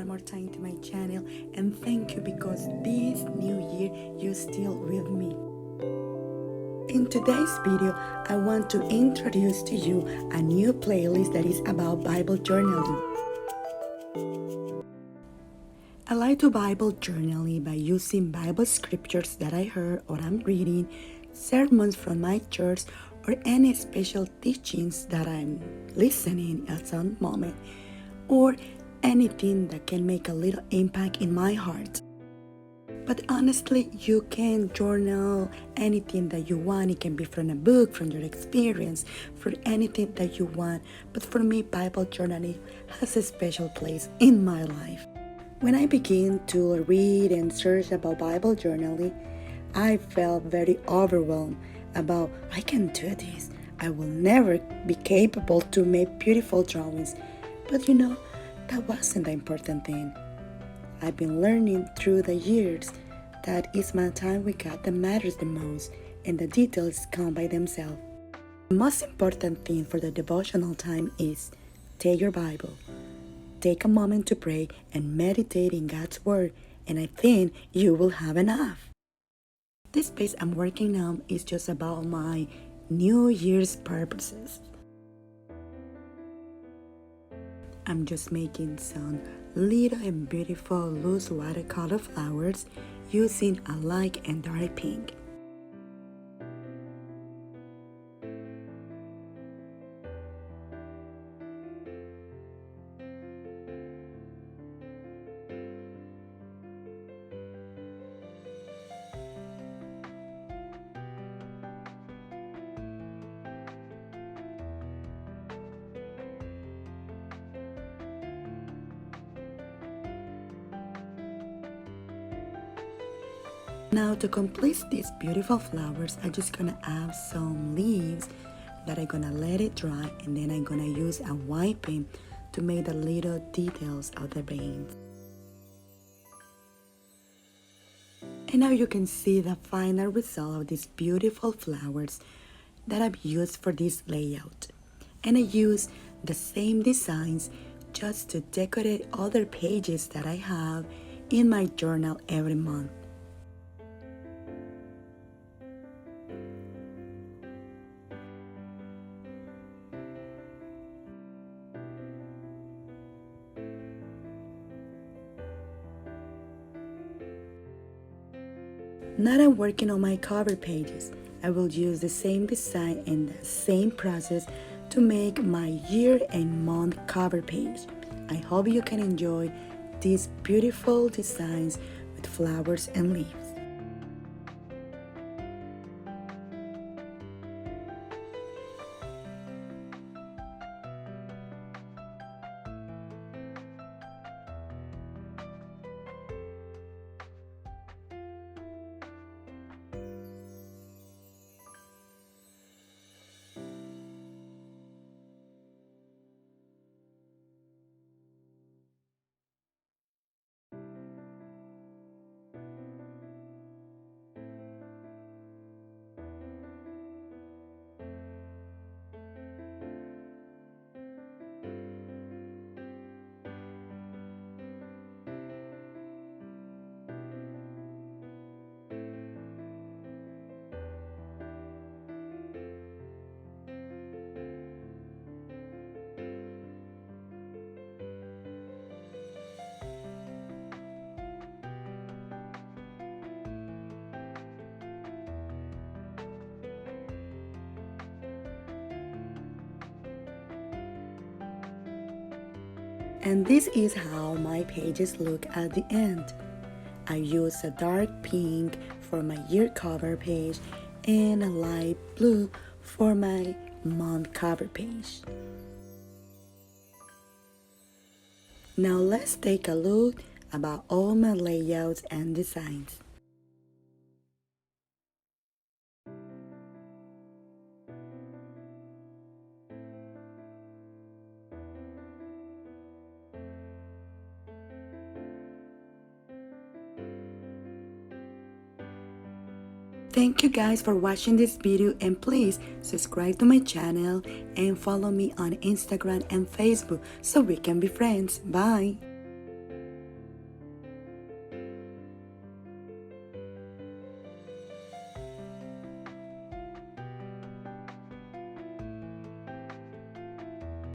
one more time to my channel, and thank you because this new year you're still with me. In today's video, I want to introduce to you a new playlist that is about Bible journaling. I like to Bible journaling by using Bible scriptures that I heard or I'm reading, sermons from my church, or any special teachings that I'm listening at some moment, or anything that can make a little impact in my heart. But honestly, you can journal anything that you want. It can be from a book, from your experience, for anything that you want. But for me, Bible journaling has a special place in my life. When I began to read and search about Bible journaling, I felt very overwhelmed about I can do this. I will never be capable to make beautiful drawings. But that wasn't the important thing. I've been learning through the years that it's my time with God that matters the most, and the details come by themselves. The most important thing for the devotional time is take your Bible, take a moment to pray and meditate in God's Word, and I think you will have enough. This piece I'm working on is just about my New Year's purposes. I'm just making some little and beautiful loose watercolor flowers using a light and dark pink. Now to complete these beautiful flowers, I'm just gonna add some leaves that I'm gonna let it dry, and then I'm gonna use a white pen to make the little details of the veins. And now you can see the final result of these beautiful flowers that I've used for this layout. And I use the same designs just to decorate other pages that I have in my journal every month. Now I'm working on my cover pages. I will use the same design and the same process to make my year and month cover page. I hope you can enjoy these beautiful designs with flowers and leaves. And this is how my pages look at the end. I use a dark pink for my year cover page and a light blue for my month cover page. Now let's take a look about all my layouts and designs. Thank you guys for watching this video, and please subscribe to my channel and follow me on Instagram and Facebook so we can be friends. Bye!